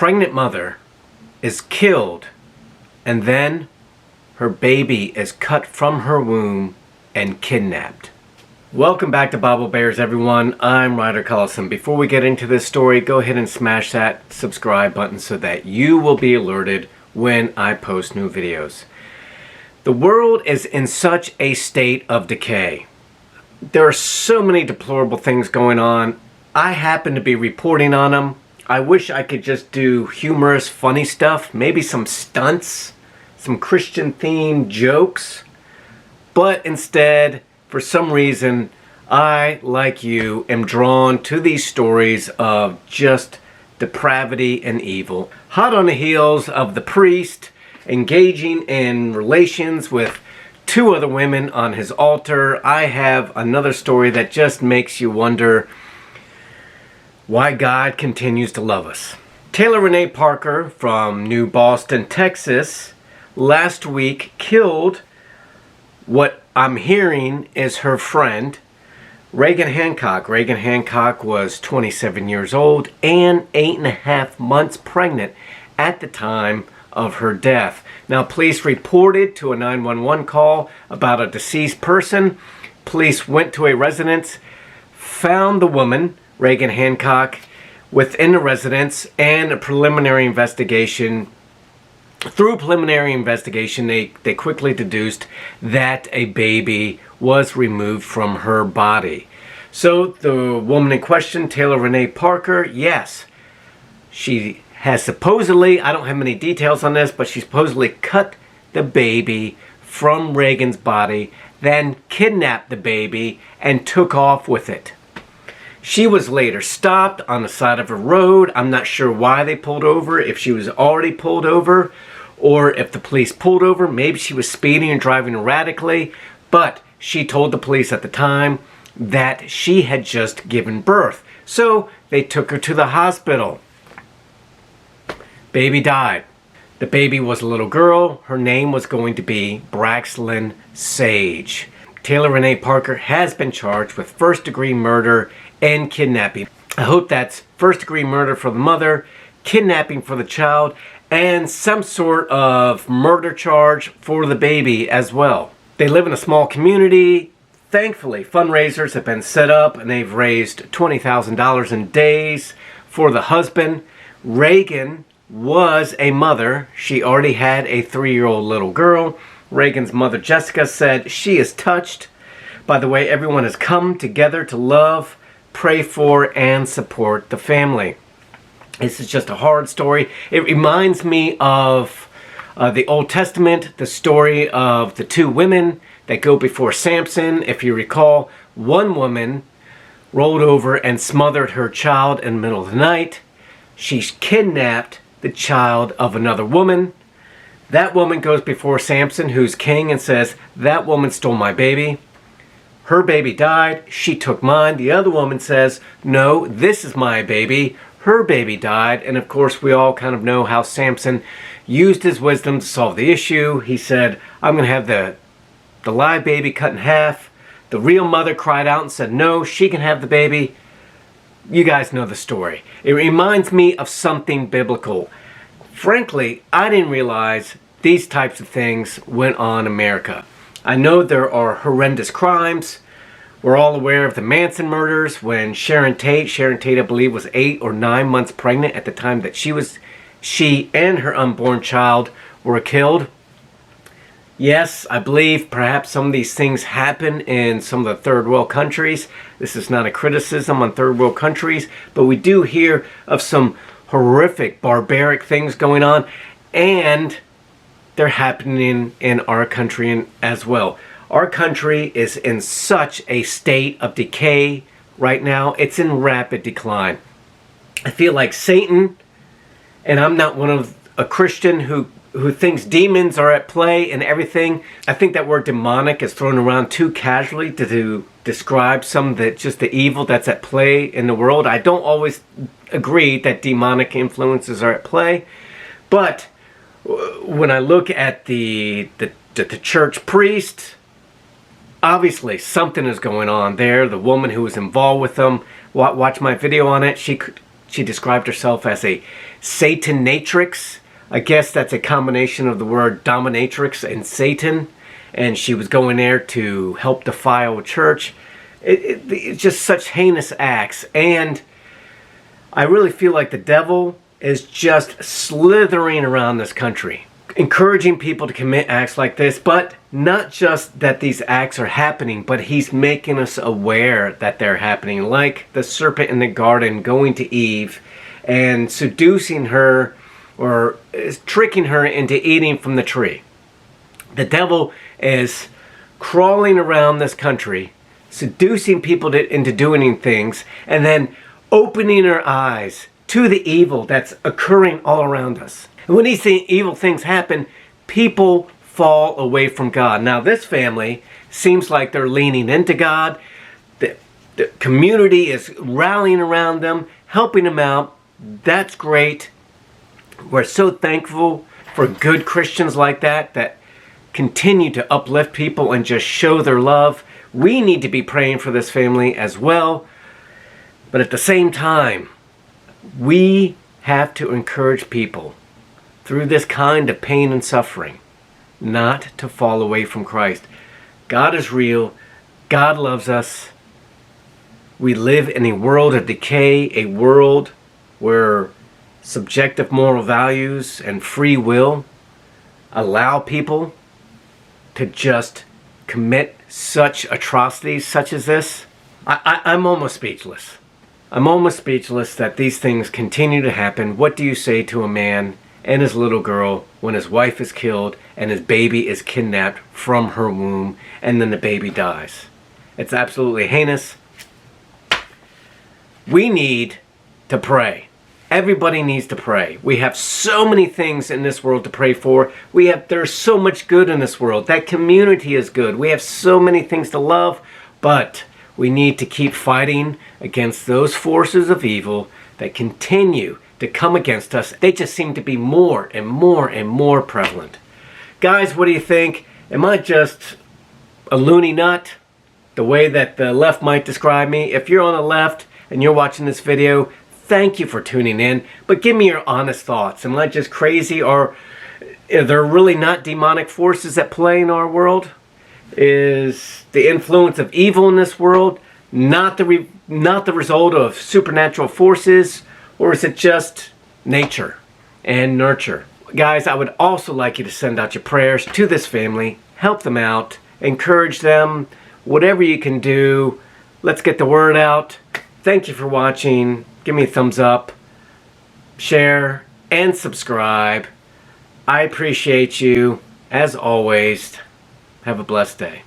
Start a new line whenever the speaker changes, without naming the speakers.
pregnant mother is killed, and then her baby is cut from her womb and kidnapped. Welcome back to Bible Bears, everyone. I'm Ryder Collison. Before we get into this story, go ahead and smash that subscribe button so that you will be alerted when I post new videos. The world is in such a state of decay. There are so many deplorable things going on. I happen to be reporting on them. I wish I could just do humorous, funny stuff, maybe some stunts, some Christian-themed jokes. But instead, for some reason, I, like you, am drawn to these stories of just depravity and evil. Hot on the heels of the priest engaging in relations with two other women on his altar, I have another story that just makes you wonder why God continues to love us. Taylor Renee Parker from New Boston, Texas, last week killed what I'm hearing is her friend, Reagan Hancock. Reagan Hancock was 27 years old and 8.5 months pregnant at the time of her death. Now, police reported to a 911 call about a deceased person. Police went to a residence, found the woman, Reagan Hancock, within the residence, and a preliminary investigation. Through preliminary investigation, they quickly deduced that a baby was removed from her body. So the woman in question, Taylor Renee Parker, yes, she has supposedly, I don't have many details on this, but she supposedly cut the baby from Reagan's body, then kidnapped the baby and took off with it. She was later stopped on the side of a road. I'm not sure why they pulled over, if she was already pulled over, or if the police pulled over. Maybe she was speeding and driving erratically, but she told the police at the time that she had just given birth. So they took her to the hospital. Baby died. The baby was a little girl. Her name was going to be Braxlyn Sage. Taylor Renee Parker has been charged with first-degree murder and kidnapping. I hope that's first-degree murder for the mother, kidnapping for the child, and some sort of murder charge for the baby as well. They live in a small community. Thankfully, fundraisers have been set up and they've raised $20,000 in days for the husband. Reagan was a mother. She already had a 3-year-old little girl. Reagan's mother, Jessica, said she is touched by the way everyone has come together to love, pray for, and support the family. This is just a hard story. It reminds me of the Old Testament, the story of the two women that go before Samson. If you recall, one woman rolled over and smothered her child in the middle of the night. She kidnapped the child of another woman. That woman goes before Samson, who's king, and says, "That woman stole my baby. Her baby died. She took mine." The other woman says, "No, this is my baby. Her baby died." And of course, we all kind of know how Samson used his wisdom to solve the issue. He said, "I'm going to have the live baby cut in half." The real mother cried out and said, "No, she can have the baby." You guys know the story. It reminds me of something biblical. Frankly, I didn't realize these types of things went on in America. I know there are horrendous crimes. We're all aware of the Manson murders when Sharon Tate, I believe, was 8 or 9 months pregnant at the time that she and her unborn child were killed. Yes, I believe perhaps some of these things happen in some of the third world countries. This is not a criticism on third world countries, but we do hear of some horrific, barbaric things going on, and they're happening in our country as well. Our country is in such a state of decay right now. It's in rapid decline. I feel like Satan, and I'm not a Christian who thinks demons are at play and everything. I think that word demonic is thrown around too casually to describe some of the evil that's at play in the world. I don't always agree that demonic influences are at play, but when I look at the church priest, obviously something is going on there. The woman who was involved with them, watch my video on it. She described herself as a Satanatrix. I guess that's a combination of the word dominatrix and Satan. And she was going there to help defile a church. It's just such heinous acts. And I really feel like the devil is just slithering around this country, encouraging people to commit acts like this. But not just that these acts are happening, but he's making us aware that they're happening. Like the serpent in the garden going to Eve and seducing her, or tricking her into eating from the tree. The devil is crawling around this country, seducing people into doing things, and then opening our eyes to the evil that's occurring all around us. And when these evil things happen, people fall away from God. Now, this family seems like they're leaning into God. The community is rallying around them, helping them out. That's great. We're so thankful for good Christians like that, that continue to uplift people and just show their love. We need to be praying for this family as well. But at the same time, we have to encourage people through this kind of pain and suffering not to fall away from Christ. God is real. God loves us. We live in a world of decay, a world where subjective moral values and free will allow people to just commit such atrocities such as this. I'm almost speechless. I'm almost speechless that these things continue to happen. What do you say to a man and his little girl when his wife is killed and his baby is kidnapped from her womb and then the baby dies? It's absolutely heinous. We need to pray. Everybody needs to pray. We have so many things in this world to pray for. There's so much good in this world. That community is good. We have so many things to love, but we need to keep fighting against those forces of evil that continue to come against us. They just seem to be more and more and more prevalent. Guys, what do you think? Am I just a loony nut? The way that the left might describe me? If you're on the left and you're watching this video, thank you for tuning in, but give me your honest thoughts. Am I just crazy, or are there really not demonic forces at play in our world? Is the influence of evil in this world not the result of supernatural forces, or is it just nature and nurture? Guys, I would also like you to send out your prayers to this family, help them out, encourage them, whatever you can do. Let's get the word out. Thank you for watching. Give me a thumbs up, share, and subscribe. I appreciate you. As always, have a blessed day.